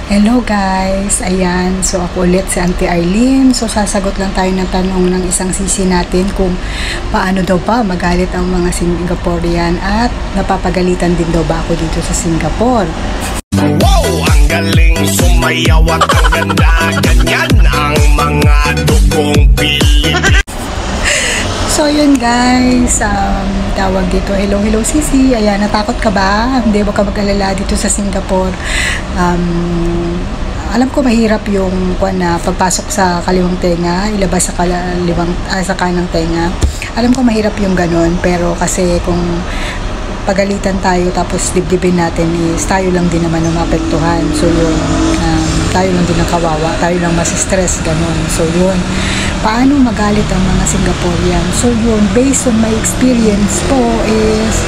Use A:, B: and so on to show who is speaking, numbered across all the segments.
A: Hello guys! Ayan, so ako ulit si Auntie Arlene. So sasagot lang tayo ng tanong ng isang sisi natin kung paano daw ba magalit ang mga Singaporean at napapagalitan din daw ba ako dito sa Singapore.
B: Wow! Ang galing sumayaw at ang ganda. Ganyan ang mga dugong Pilipino.
A: So yun guys, tawag dito, hello sisi, ayan, natakot ka ba? Hindi ba ka mag-alala dito sa Singapore? Alam ko mahirap yung na pagpasok sa kaliwang tenga, ilabas sa kanang tenga. Alam ko mahirap yung ganun, pero kasi kung pagalitan tayo tapos dibdibin natin is tayo lang din naman ang mapektuhan. So yun, tayo lang din ang kawawa, tayo lang masistress, ganun. So yun, paano magalit ang mga Singaporean? So yun, based on my experience po is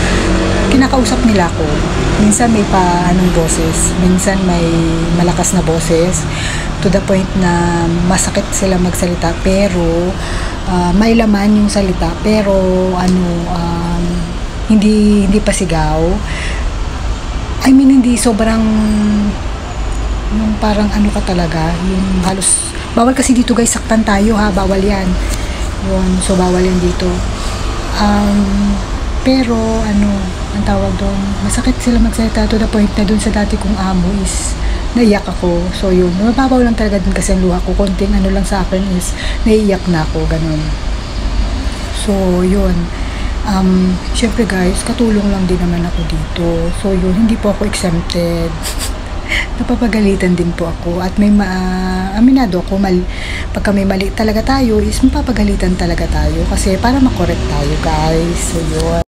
A: kinakausap nila ako. Minsan may anong boses, minsan may malakas na boses to the point na masakit sila magsalita, pero may laman yung salita, pero hindi pasigaw. I mean, hindi sobrang yung parang ano ka talaga, yung halos bawal kasi dito guys, saktan tayo ha, bawal yan yun, so bawal yan dito. Pero ang tawag doon, masakit sila magsalita to the point na doon sa dati kong amo is naiyak ako. So yun, mababaw lang talaga din kasi ang luha ko, konting lang sa akin is naiiyak na ako, ganun. So yun, syempre guys, katulong lang din naman ako dito. So yun, hindi po ako exempted. Napapagalitan din po ako at may aminado ako, pagka may mali talaga tayo is mapapagalitan talaga tayo kasi para makorek tayo guys. So yun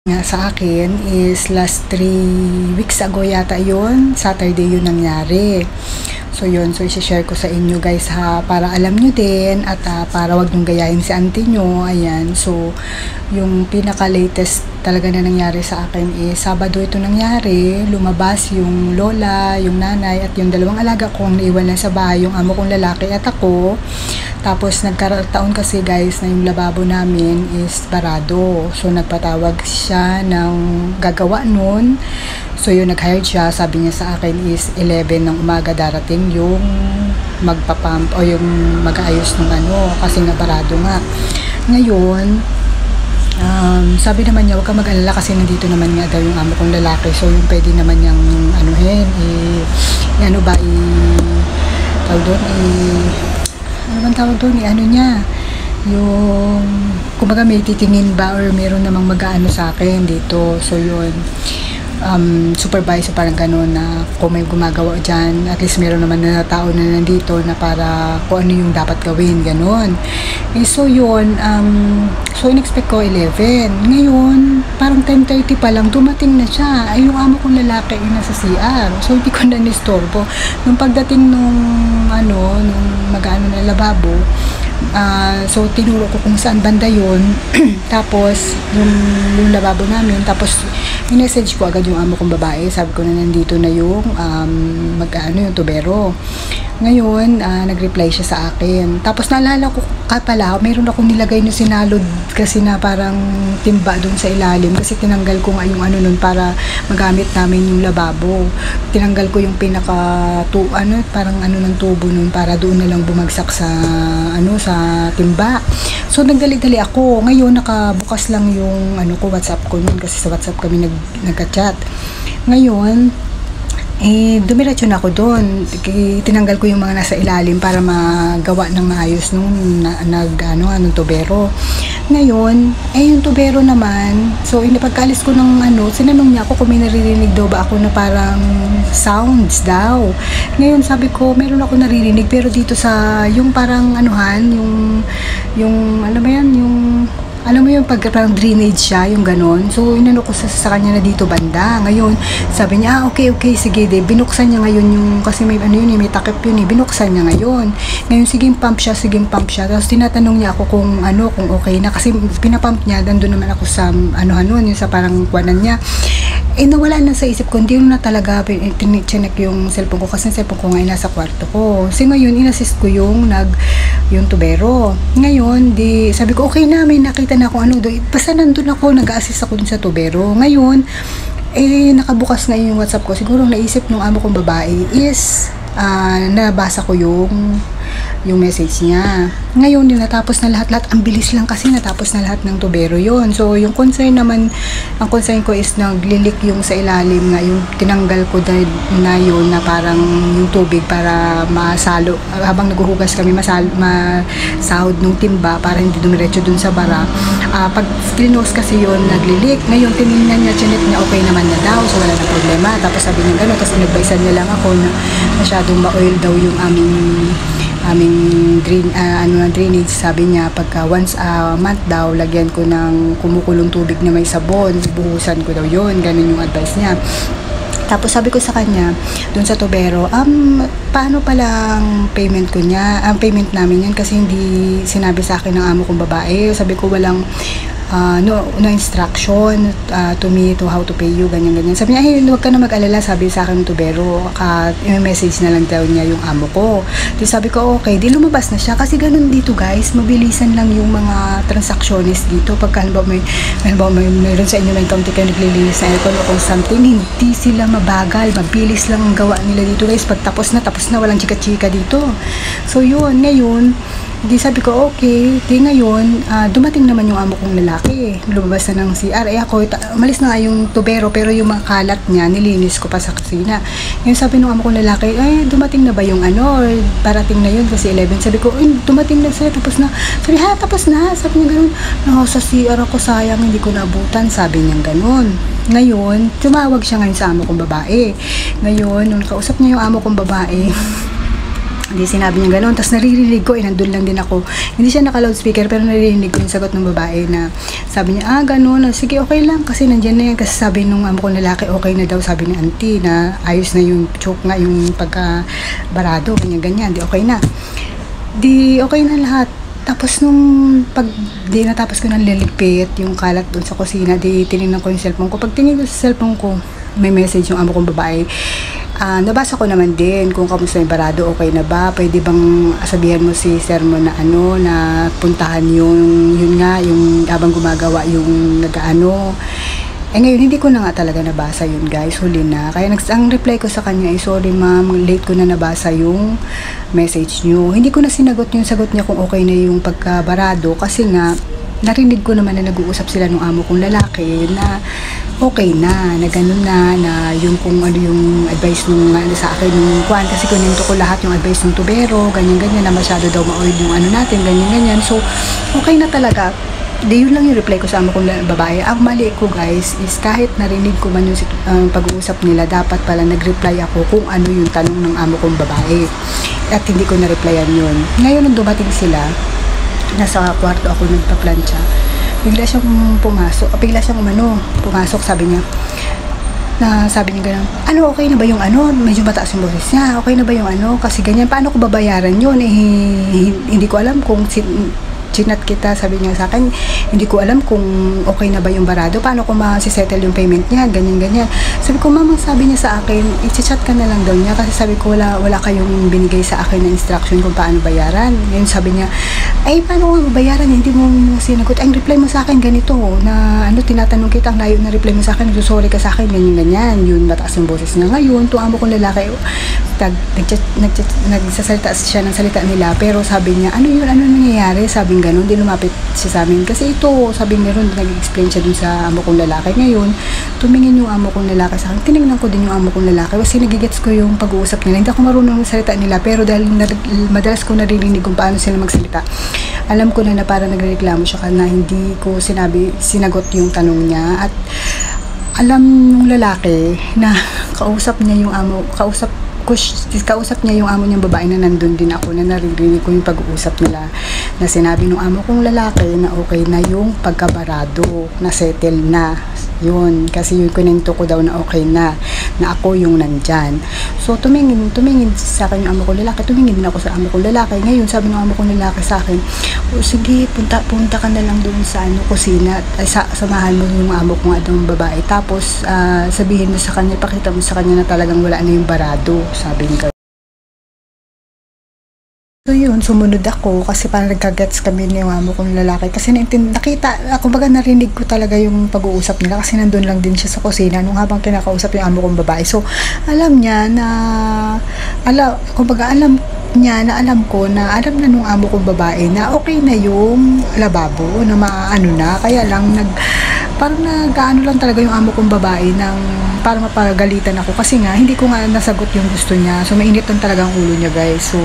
A: nga sa akin is last 3 weeks ago yata yun, Saturday yun nangyari. So yun, so i-share ko sa inyo guys ha, para alam nyo din at para wag nyung gayahin si auntie nyo. Ayan, so yung pinaka latest talaga na nangyari sa akin is Sabado ito nangyari. Lumabas yung lola, yung nanay at yung dalawang alaga kong naiwan na sa bahay, yung amo kong lalaki at ako. Tapos nagkataon kasi guys na yung lababo namin is barado, so nagpatawag siya ng gagawa nun. So yun, nag-hire siya, sabi niya sa akin is 11 ng umaga darating yung magpapump o yung mag-aayos ng kasi nga barado nga. Ngayon, sabi naman niya, huwag ka mag-alala kasi nandito naman nga daw yung amo kong lalaki. So yung pwede naman niyang tawag doon, yung kumbaga may titingin ba or meron namang mag-aano sa akin dito. So yun, supervisor parang gano'n na kung may gumagawa dyan, at least meron naman na tao na nandito na para kung ano yung dapat gawin, gano'n. So yun, so in-expect ko 11. Ngayon, parang 10:30 pa lang, dumating na siya. Ay, yung amo kong lalaki ay nasa CR. So hindi ko na nistorbo. Nung pagdating nung mag-ano na lababo, so tinuro ko kung saan banda yun. Tapos yung lababo namin, tapos i-message ko agad yung amo kong babae, sabi ko na nandito na yung yung tubero. Ngayon, nag-reply siya sa akin. Tapos naalala ko pala, mayroon akong nilagay na sinalod kasi na parang timba doon sa ilalim kasi tinanggal ko nga yung nun para magamit namin yung lababo. Tinanggal ko yung parang ng tubo nun para doon na lang bumagsak sa sa timba. So nagdali-dali ako. Ngayon nakabukas lang yung WhatsApp ko nun kasi sa WhatsApp kami nagka-chat. Ngayon, dumiretso na ako doon. Tinanggal ko yung mga nasa ilalim para magawa ng maayos nung nung tubero. Ngayon, yung tubero naman, so pagkaalis ko ng sinanong niya ako kung may naririnig daw ba ako na parang sounds daw. Ngayon sabi ko, meron ako naririnig pero dito sa yung parang yung alam mo yung parang drainage siya, yung ganon. So, inano ko sa kanya na dito banda. Ngayon, sabi niya, okay, sige, binuksan niya ngayon yung, kasi may may takip yun binuksan niya ngayon. Ngayon, siging pump siya. Tapos, tinatanong niya ako kung okay na. Kasi, pinapump niya, dandun naman ako sa, yung sa parang kuwanan niya. Nawala na sa isip ko, hindi na talaga tinicheck yung cellphone ko kasi cellphone ko ngayon nasa kwarto ko. So ngayon, inassist ko yung tubero. Ngayon, sabi ko, okay na, may nakita na ako basta nandun ako, nag-assist ako dun sa tubero. Ngayon, nakabukas na yung WhatsApp ko. Siguro naisip nung amo kong babae is nabasa ko yung message niya. Ngayon, natapos na lahat-lahat. Ang bilis lang kasi natapos na lahat ng tubero yon. So, yung concern naman, ang concern ko is naglilik yung sa ilalim nga, yung tinanggal ko na yun na parang yung tubig para masalo. Habang naghuhugas kami, masahod nung timba para hindi dumiretso dun sa bara. Pag klinos kasi yun, naglilik. Ngayon, tinignan niya, chinek niya, okay naman na daw. So, wala na problema. Tapos sabi niya gano'n. Tapos inadvisean niya lang ako na masyadong ma-oil daw yung aming drainage. Sabi niya pagka once a month daw lagyan ko ng kumukulong tubig na may sabon, buhusan ko daw yun. Ganun yung advice niya. Tapos sabi ko sa kanya dun sa tubero, paano pala ang payment ko niya, ang payment namin yan, kasi hindi sinabi sa akin ng amo kong babae. Sabi ko walang no instruction to me to how to pay you, ganyan. Sabi niya, huwag ka na mag-alala, sabi sa akin ng tubero, i-message na lang daw niya yung amo ko. Di sabi ko, okay, di lumabas na siya. Kasi ganun dito guys, mabilisan lang yung mga transactions dito. Pagka mayroon sa inyo may county kayo naglilinis na aircon o kung something, hindi sila mabagal, mabilis lang ang gawa nila dito guys. Pag tapos na, walang chika-chika dito. So yun, ngayon di sabi ko, okay, di ngayon, dumating naman yung amo kong lalaki. Lumabas na ng CR. Ako, malis na nga yung tubero, pero yung mga kalat niya, nilinis ko pa sa kusina. Ngayon sabi ng amo kong lalaki, dumating na ba yung parating na yun kasi 11. Sabi ko, dumating na sir, tapos na. Sabi, tapos na. Sabi niya ganun, sa CR ako, sayang, hindi ko naabutan. Sabi niya ganun. Ngayon, tumawag siya ngayon sa amo kong babae. Ngayon, nung kausap niya yung amo kong babae, hindi sinabi niya gano'n. Tapos naririnig ko, nandun lang din ako. Hindi siya naka-loudspeaker, pero naririnig ko yung sagot ng babae na sabi niya, gano'n. Sige, okay lang. Kasi nandyan na yan. Kasi sabi nung amo ko lalaki, okay na daw. Sabi ni auntie na ayos na yung choke nga, yung pagka-barado, ganyan-ganyan. Di okay na. Di okay na lahat. Tapos nung di natapos ko nang liligpit yung kalat doon sa kusina, di tinignan ko yung cellphone ko. Pag tinignan ko sa cellphone ko, may message yung amo kong babae. Nabasa ko naman din kung kamusta yung barado, okay na ba, pwede bang sabihan mo si sir mo na na puntahan yun nga, yung habang gumagawa yung nag-ano. Ngayon, hindi ko na nga talaga nabasa yun guys, huli na. Kaya ang reply ko sa kanya ay, sorry ma'am, late ko na nabasa yung message nyo. Hindi ko na sinagot yung sagot niya kung okay na yung pagkabarado, kasi nga, narinig ko naman na nag-uusap sila ng amo kong lalaki na okay na ganun na yung kung ano yung advice nung sa akin nung kwan, kasi kuninto ko lahat yung advice ng tubero, ganyan-ganyan, na masyado daw ma-oil yung ano natin, ganyan-ganyan. So, okay na talaga. Yun lang yung reply ko sa amo kong babae. Ang mali ko guys is kahit narinig ko man yung pag-uusap nila, dapat pala nag-reply ako kung ano yung tanong ng amo kong babae. At hindi ko na-replyan yun. Ngayon nung dumating sila, nasa kwarto ako nagpa-plancha, bigla siyang pumasok, sabi niya gano'n, okay na ba yung medyo mataas yung boses niya, okay na ba yung kasi ganyan, paano ko babayaran yun, hindi ko alam kung chinat kita, sabi niya sa akin, hindi ko alam kung okay na ba yung barado, paano ko ma-settle yung payment niya, ganyan. Sabi ko, mama, sabi niya sa akin, i-chat ka na lang daw niya, kasi sabi ko, wala kayong binigay sa akin na instruction kung paano bayaran. Ngayon sabi niya, paano ko bayaran, hindi mo sinagot. Ang reply mo sa akin ganito, na tinatanong kita, ang layo na reply mo sa akin, sorry ka sa akin, ganyan, yun, mataas yung boses niya. Ngayon, tuwa mo kong lalaki, nagsasalita siya ng salita nila, pero sabi niya, ano nangyayari, sabi ganun, di lumapit siya sa amin. Kasi ito, sabi meron, nag-explain siya dun sa amo kong lalaki. Ngayon, tumingin yung amo kong lalaki sa akin. Tinignan ko din yung amo kong lalaki kasi nagigets ko yung pag-uusap nila. Hindi ako marunong ng salita nila, pero dahil madalas ko naririnig kung paano sila magsalita, alam ko na parang nagreklamo siya na hindi ko sinagot yung tanong niya. At alam ng lalaki na kausap niya yung amo niyang babae na nandun din ako, na naririnig ko yung pag-uusap nila, na sinabi ng amo kong lalaki na okay na yung pagkabarado, na settle na yun, kasi yung kinento ko daw na okay na ako yung nandyan. So tumingin sa akin yung amo kong lalaki, tumingin din ako sa amo kong lalaki. Ngayon sabi ng amo kong lalaki sa akin, sige, punta ka na lang doon sa kusina, samahan mo yung amo kong babae, tapos sabihin mo sa kanya, pakita mo sa kanya na talagang wala na yung barado, sabi niya. So yun, sumunod ako kasi parang nagkagets kami ni amo kong lalaki kasi nakita, kumbaga narinig ko talaga yung pag-uusap nila kasi nandun lang din siya sa kusina nung habang kinakausap yung amo kong babae. So alam niya na, kumbaga alam niya na alam ko na alam na nung amo kong babae na okay na yung lababo na maano na, kaya lang parang nag-ano lang talaga yung amo kong babae ng para mapagalitan ako kasi nga hindi ko nga nasagot yung gusto niya. So mainit lang talaga ang ulo niya, guys. So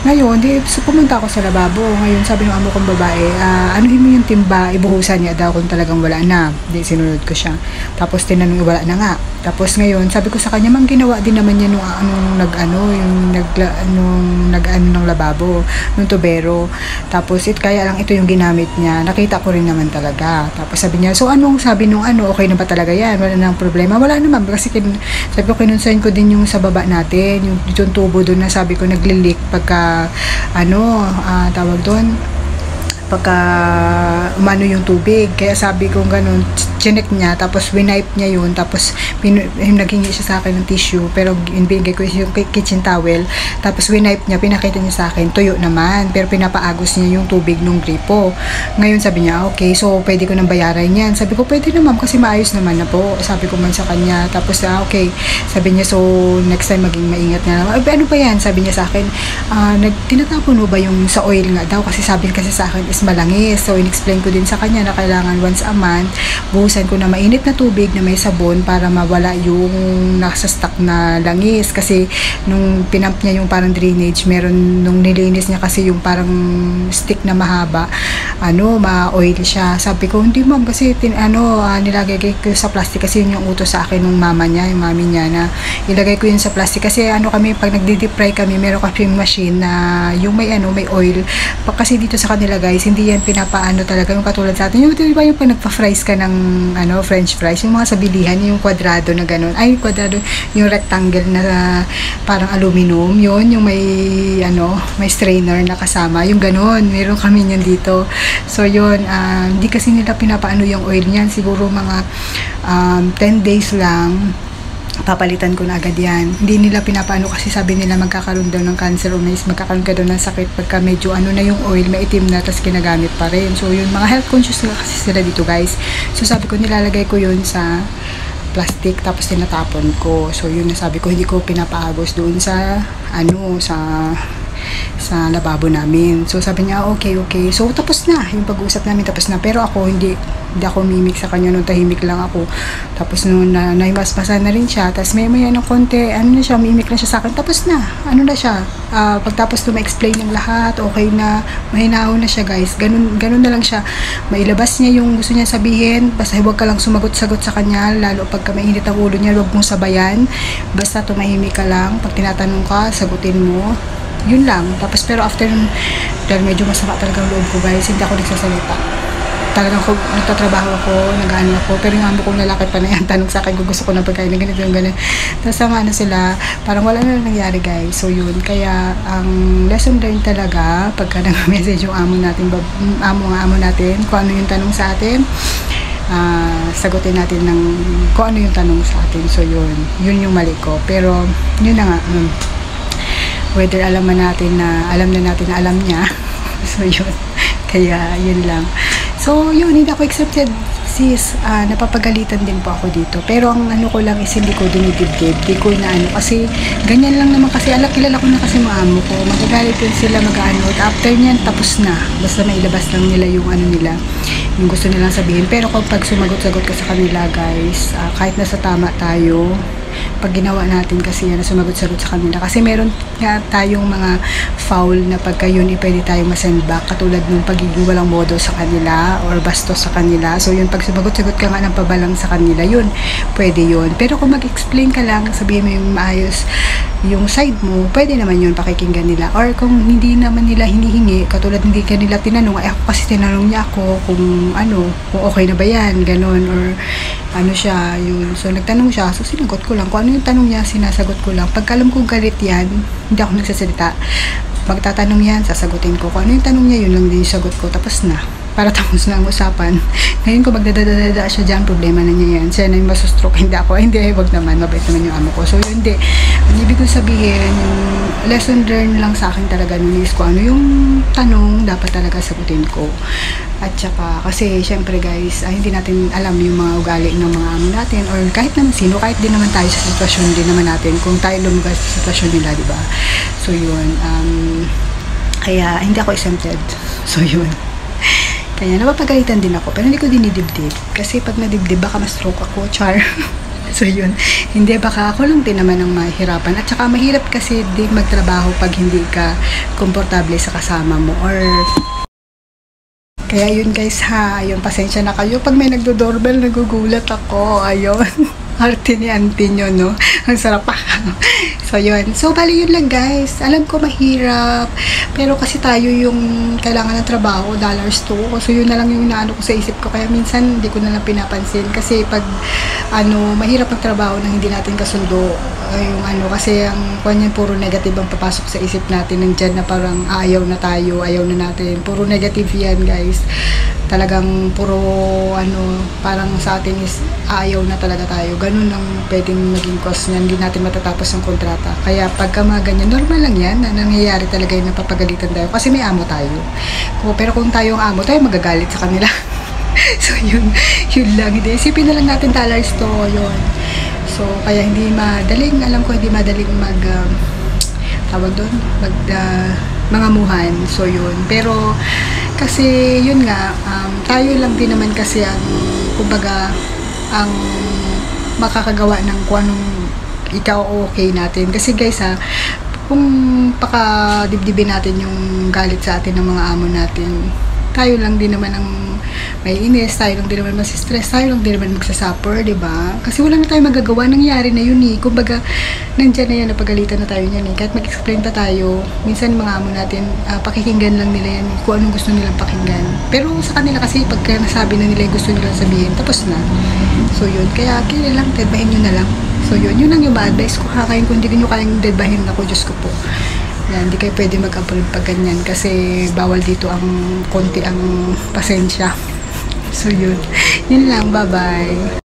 A: ngayon, so pumunta ako sa lababo. Ngayon sabi ng amo kong babae, anuhin mo yung timba, ibuhusan niya daw kung talagang wala na. Di sinunod ko siya. Tapos tinanong, wala na nga. Tapos ngayon, sabi ko sa kanya, mang ginawa din naman niya nung nag-ano ng lababo, nung tubero. Tapos kaya lang ito yung ginamit niya. Nakita ko rin naman talaga. Tapos sabi niya, so anong sabi nung okay na ba talaga yan? Wala nang problema? Wala naman. Kasi sabi ko, kinunsahin ko din yung sa baba natin, yung tubo doon na sabi ko naglilik pagka tawag doon pagka umano yung tubig, kaya sabi ko ganun, chinek niya, tapos winipe niya yun, tapos naghingi siya sa akin ng tissue, pero binigay ko yung kitchen towel, tapos winipe niya, pinakita niya sa akin, tuyo naman, pero pinapaagos niya yung tubig nung gripo. Ngayon sabi niya, okay, so pwede ko nang bayaran yan. Sabi ko, pwede naman kasi maayos naman na po, sabi ko man sa kanya. Tapos okay, sabi niya, so next time maging maingat na naman. Ano ba yan? Sabi niya sa akin, tinatapon mo ba yung sa oil nga daw, kasi sabi kasi sa akin is malangis. So in-explain ko din sa kanya na kailangan once a month buhusan ko na mainit na tubig na may sabon para mawala yung nasa stock na langis, kasi nung pinump niya yung parang drainage, meron nung nilinis niya kasi yung parang stick na mahaba, ma-oil siya. Sabi ko, hindi ma'am, kasi nilagay ko sa plastic, kasi yun yung utos sa akin nung mama niya, yung mami niya, na ilagay ko yun sa plastic kasi kami pag nagdi-deep fry kami, meron kami machine na yung may oil. Kasi dito sa kanila, guys, hindi yan pinapaano talaga yung katulad sa atin. Yung diba yung pag nagpa-fries ka ng french fries, yung mga sa bilihan, yung kwadrado na ganun. Ay, kwadrado, yung rectangle na parang aluminum, yun, yung may strainer na kasama, yung ganun. Meron kami yan dito. So, yun, hindi kasi nila pinapaano yung oil niyan. Siguro mga 10 days lang, papalitan ko na agad yan. Hindi nila pinapaano kasi sabi nila magkakaroon daw ng cancer o magkakaroon ka daw ng sakit pagka medyo na yung oil, maitim na, tapos ginagamit pa rin. So yun, mga health conscious na kasi sila dito, guys. So sabi ko, nilalagay ko yun sa plastic, tapos tinatapon ko. So yun, nasabi ko, hindi ko pinapaagos doon sa sa lababo namin. So sabi niya, okay. So tapos na, yung pag-uusap namin tapos na. Pero ako hindi ako mimik sa kanya, nung tahimik lang ako. Tapos nung naimasmasan na rin siya, tapos may ng konti, mimik na siya sa akin. Tapos na, na siya. Pagtapos ma-explain ng lahat, okay na, mahinaw na siya, guys. Ganun na lang siya. Mailabas niya yung gusto niya sabihin, basta huwag ka lang sumagot-sagot sa kanya, lalo pagka mainit ang ulo niya, huwag mong sabayan. Basta tumahimik ka lang. Pag tinatanong ka, sagutin mo. Yun lang. Tapos pero after, dahil medyo masama talaga ang loob ko, guys, hindi ako nagsasalita. Talagang nagtatrabaho ako, nag-ano ako, pero yung amo kong lalaki pa na yan, tanong sa akin kung gusto ko ng pagkain ng ganito yung ganun. Tapos sila, parang wala na nangyari, guys. So yun, kaya ang lesson learned talaga, pagka nag-message yung amo natin, kung ano yung tanong sa atin, sagutin natin ng kung ano yung tanong sa atin. So yun yung mali ko. Pero yun na nga, whether alam na natin na alam niya. So yun, kaya yun lang. So yun, hindi ako accepted, sis. Napapagalitan din po ako dito, pero ang ko lang is hindi ko dinidibdib, di ko na kasi ganyan lang naman, kasi kilala ko na kasi mga amo ko, magagalit din sila, after nyan tapos na, basta mailabas lang nila yung yung gusto nilang sabihin. Pero kapag sumagot-sagot ka sa kanila, guys, kahit nasa tama tayo, pag ginawa natin kasi yan, sumagot-sagot sa kanila, kasi meron nga tayong mga foul na pagka yun, pwede tayong masend back, katulad nung pagiging walang modo sa kanila or bastos sa kanila. So yun, pag sumagot-sagot ka nga ng pabalang sa kanila, yun, pwede yun. Pero kung mag-explain ka lang, sabihin mo yung maayos yung side mo, pwede naman yun, pakikinggan nila. Or kung hindi naman nila hinihingi, katulad hindi ka nila tinanong, ako kasi tinanong niya ako kung kung okay na ba yan, ganon, or siya, yun. So nagtanong siya, so sinagot ko lang kung ano yung tanong niya, sinasagot ko lang. Pagka alam kong galit yan, hindi ako nagsasalita. Magtatanong yan, sasagutin ko. Kung ano yung tanong niya, yun lang din yung sagot ko. Tapos na. para tapos na ang usapan. Ngayon kung magdadadada siya dyan, problema na niya yan. Siya na yung masustroke, hindi ako. Hindi, wag naman, mabait naman yung amo ko. So yun, hindi. Ang ibig kong sabihin, yung lesson learned lang sa akin talaga nung is ko ano yung tanong dapat talaga sagutin ko. At saka, kasi syempre guys, hindi natin alam yung mga ugali ng mga amo natin or kahit naman sino, kahit din naman tayo sa sitwasyon din naman natin kung tayo lumugas sa sitwasyon nila, diba? So yun, kaya hindi ako exempted. So yun. Kaya napapagalitan din ako, pero hindi ko dinidibdib. Kasi pag nadibdib, baka ma-stroke ako, char. So yun, hindi, baka ako lang din naman ang mahirapan. At saka mahirap kasi din magtrabaho pag hindi ka komportable sa kasama mo. Or, kaya yun guys ha, ayun, pasensya na kayo. Pag may nagdo-doorbell, nagugulat ako. Ayun, arte ni auntie nyo, no? Ang sarap pa. So yun, so bali yun lang guys. Alam ko mahirap, pero kasi tayo yung kailangan ng trabaho, dollars to. So yun na lang yung inaano ko sa isip ko. Kaya minsan hindi ko na lang pinapansin. Kasi pag mahirap magtrabaho nang hindi natin kasundo, yung kasi ang kanyan puro negative ang papasok sa isip natin. Nandyan na parang ayaw na tayo, ayaw na natin. Puro negative yan guys. Talagang puro parang sa atin is ayaw na talaga tayo. Ganun ang pwedeng maging cause niyan. Hindi natin matatapos ang kontrata. Kaya pagka mga ganyan, normal lang yan na nangyayari talaga yung napapagalitan tayo. Kasi may amo tayo. Pero kung tayo ang amo, tayo magagalit sa kanila. So yun lang. Hindi, isipin na lang natin dollars to, yun. So kaya hindi madaling, alam ko hindi madaling tawag doon, mangamuhan. So yun. Pero kasi yun nga, tayo lang din naman kasi ang kumbaga ang makakagawa ng kung anong ikaw okay natin. Kasi guys kung pakadibdibin natin yung galit sa atin ng mga amo natin, tayo lang din naman ang may inis, tayo lang din naman masistress, tayo lang din naman magsasuffer, diba? Kasi wala na tayo magagawa, nangyari na yun eh. Kumbaga, nandyan na yan, napagalitan na tayo niyan eh. Kahit mag-explain pa tayo, minsan mga amo natin, pakikinggan lang nila yan, kung anong gusto nilang pakinggan. Pero sa kanila kasi, pagka nasabi na nila yung gusto nilang sabihin, tapos na. So yun, kaya lang, deadbahin nyo na lang. So yun lang yung ma-advise ko ha. Kaya kung hindi nyo kayang deadbahin ako, Diyos ko po. Yan, hindi kayo pwede mag-upload pag ganyan kasi bawal dito ang konti ang pasensya. So yun lang, bye bye.